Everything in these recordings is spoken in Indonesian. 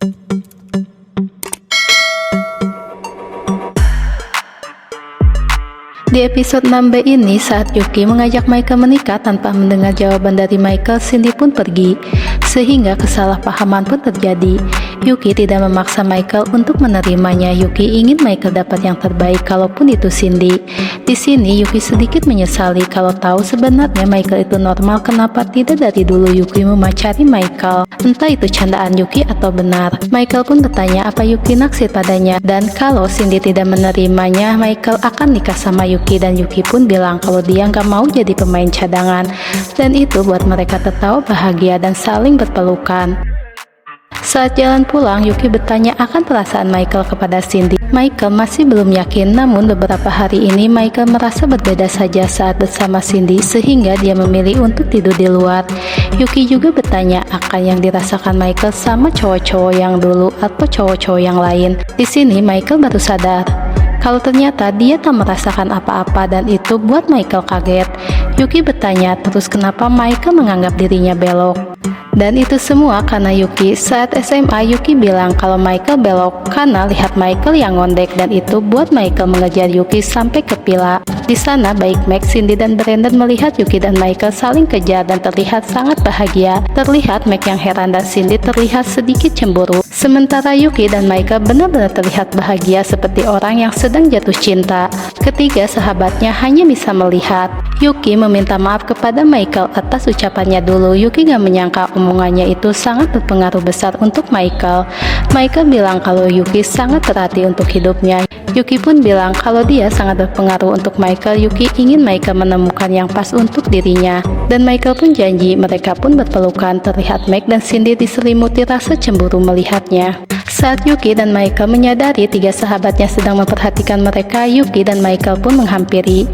Di episode 6B ini, saat Yuki mengajak Michael menikah tanpa mendengar jawaban dari Michael, Cindy pun pergi, sehingga kesalahpahaman pun terjadi. Yuki tidak memaksa Michael untuk menerimanya. Yuki ingin Michael dapat yang terbaik, kalaupun itu Cindy. Di sini Yuki sedikit menyesali kalau tahu sebenarnya Michael itu normal. Kenapa tidak dari dulu Yuki memacari Michael? Entah itu candaan Yuki atau benar. Michael pun bertanya apa Yuki naksir padanya, dan kalau Cindy tidak menerimanya, Michael akan nikah sama Yuki, dan Yuki pun bilang kalau dia nggak mau jadi pemain cadangan, dan itu buat mereka tertawa bahagia dan saling berpelukan. Saat jalan pulang, Yuki bertanya akan perasaan Michael kepada Cindy. Michael masih belum yakin, namun beberapa hari ini Michael merasa berbeda saja saat bersama Cindy, sehingga dia memilih untuk tidur di luar. Yuki juga bertanya akan yang dirasakan Michael sama cowok-cowok yang dulu atau cowok-cowok yang lain. Di sini Michael baru sadar kalau ternyata dia tak merasakan apa-apa, dan itu buat Michael kaget. Yuki bertanya terus kenapa Michael menganggap dirinya belok. Dan itu semua karena Yuki. Saat SMA, Yuki bilang kalau Michael belok karena lihat Michael yang ngondek, dan itu buat Michael mengejar Yuki sampai ke villa. Di sana, baik Max, Cindy, dan Brandon melihat Yuki dan Michael saling kejar dan terlihat sangat bahagia. Terlihat Max yang heran dan Cindy terlihat sedikit cemburu. Sementara Yuki dan Michael benar-benar terlihat bahagia seperti orang yang sedang jatuh cinta. Ketiga sahabatnya hanya bisa melihat. Yuki meminta maaf kepada Michael atas ucapannya dulu. Yuki gak menyangka omongannya itu sangat berpengaruh besar untuk Michael. Michael bilang kalau Yuki sangat berarti untuk hidupnya. Yuki pun bilang kalau dia sangat berpengaruh untuk Michael. Yuki ingin Michael menemukan yang pas untuk dirinya, dan Michael pun janji. Mereka pun berpelukan. Terlihat Max dan Cindy diselimuti rasa cemburu melihatnya. Saat Yuki dan Michael menyadari tiga sahabatnya sedang memperhatikan mereka, Yuki dan Michael pun menghampiri.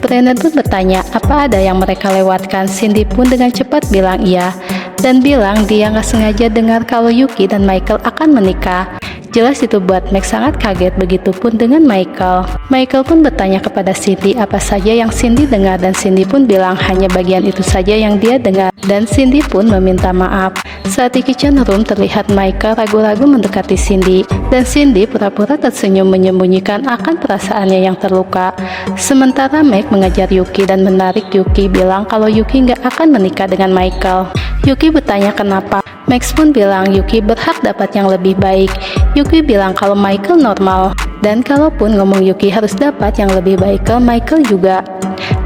Brandon pun bertanya apa ada yang mereka lewatkan. Cindy pun dengan cepat bilang iya, dan bilang dia nggak sengaja dengar kalau Yuki dan Michael akan menikah. Jelas itu buat Max sangat kaget, begitupun dengan Michael. Michael pun bertanya kepada Cindy apa saja yang Cindy dengar, dan Cindy pun bilang hanya bagian itu saja yang dia dengar, dan Cindy pun meminta maaf. Saat di kitchen room, terlihat Michael ragu-ragu mendekati Cindy, dan Cindy pura-pura tersenyum menyembunyikan akan perasaannya yang terluka. Sementara Max mengejar Yuki dan menarik Yuki, bilang kalau Yuki nggak akan menikah dengan Michael. Yuki bertanya kenapa. Max pun bilang Yuki berhak dapat yang lebih baik. Yuki bilang kalau Michael normal, dan kalaupun ngomong Yuki harus dapat yang lebih baik ke Michael juga.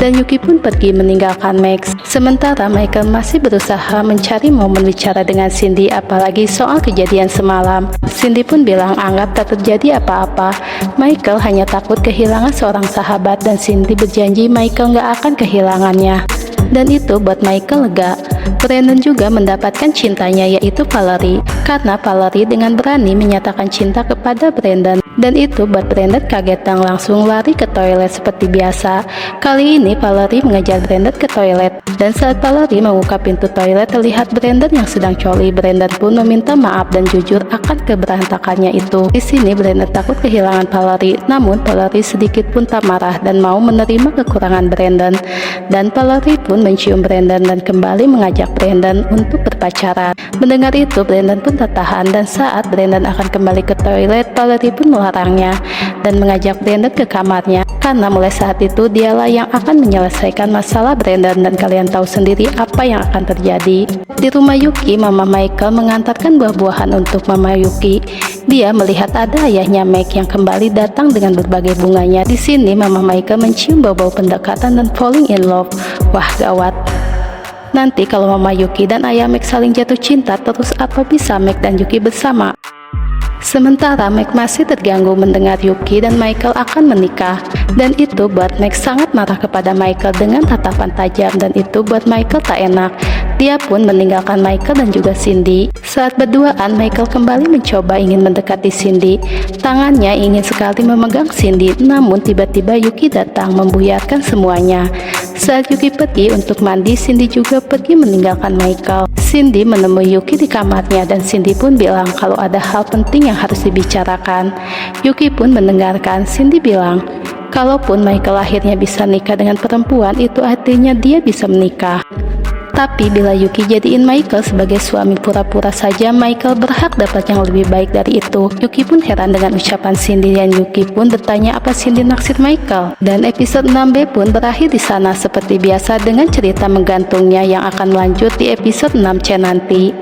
Dan Yuki pun pergi meninggalkan Max. Sementara Michael masih berusaha mencari momen bicara dengan Cindy, apalagi soal kejadian semalam. Cindy pun bilang anggap tak terjadi apa-apa. Michael hanya takut kehilangan seorang sahabat, dan Cindy berjanji Michael nggak akan kehilangannya. Dan itu buat Michael lega. Brandon juga mendapatkan cintanya, yaitu Valerie, karena Valerie dengan berani menyatakan cinta kepada Brandon. Dan itu buat Brandon kaget dan langsung lari ke toilet seperti biasa. Kali ini Valerie mengejar Brandon ke toilet, dan saat Valerie membuka pintu toilet, terlihat Brandon yang sedang coli. Brandon pun meminta maaf dan jujur akan keberantakannya itu. Di sini Brandon takut kehilangan Valerie, namun Valerie sedikit pun tak marah dan mau menerima kekurangan Brandon. Dan Valerie pun mencium Brandon dan kembali mengajak Brandon untuk berpacaran. Mendengar itu, Brandon pun tertahan, dan saat Brandon akan kembali ke toilet, Valerie pun melarangnya dan mengajak Brandon ke kamarnya, karena mulai saat itu dialah yang akan menyelesaikan masalah Brandon, dan kalian tahu sendiri apa yang akan terjadi. Di rumah Yuki, Mama Michael mengantarkan buah-buahan untuk Mama Yuki. Dia melihat ada ayahnya Max yang kembali datang dengan berbagai bunganya. Di sini Mama Michael mencium bau-bau pendekatan dan falling in love. Wah, gawat. Nanti kalau Mama Yuki dan ayah Max saling jatuh cinta, terus apa bisa Max dan Yuki bersama? Sementara Max masih terganggu mendengar Yuki dan Michael akan menikah, dan itu buat Max sangat marah kepada Michael dengan tatapan tajam, dan itu buat Michael tak enak. Dia pun meninggalkan Michael dan juga Cindy. Saat berduaan, Michael kembali mencoba ingin mendekati Cindy. Tangannya ingin sekali memegang Cindy, namun tiba-tiba Yuki datang membuyarkan semuanya. Saat Yuki pergi untuk mandi, Cindy juga pergi meninggalkan Michael. Cindy menemui Yuki di kamarnya, dan Cindy pun bilang kalau ada hal penting yang harus dibicarakan. Yuki pun mendengarkan. Cindy bilang kalaupun Michael akhirnya bisa nikah dengan perempuan, itu artinya dia bisa menikah. Tapi bila Yuki jadiin Michael sebagai suami pura-pura saja, Michael berhak dapat yang lebih baik dari itu. Yuki pun heran dengan ucapan Cindy dan Yuki pun bertanya apa Cindy naksir Michael. Dan episode 6B pun berakhir di sana seperti biasa dengan cerita menggantungnya yang akan lanjut di episode 6C nanti.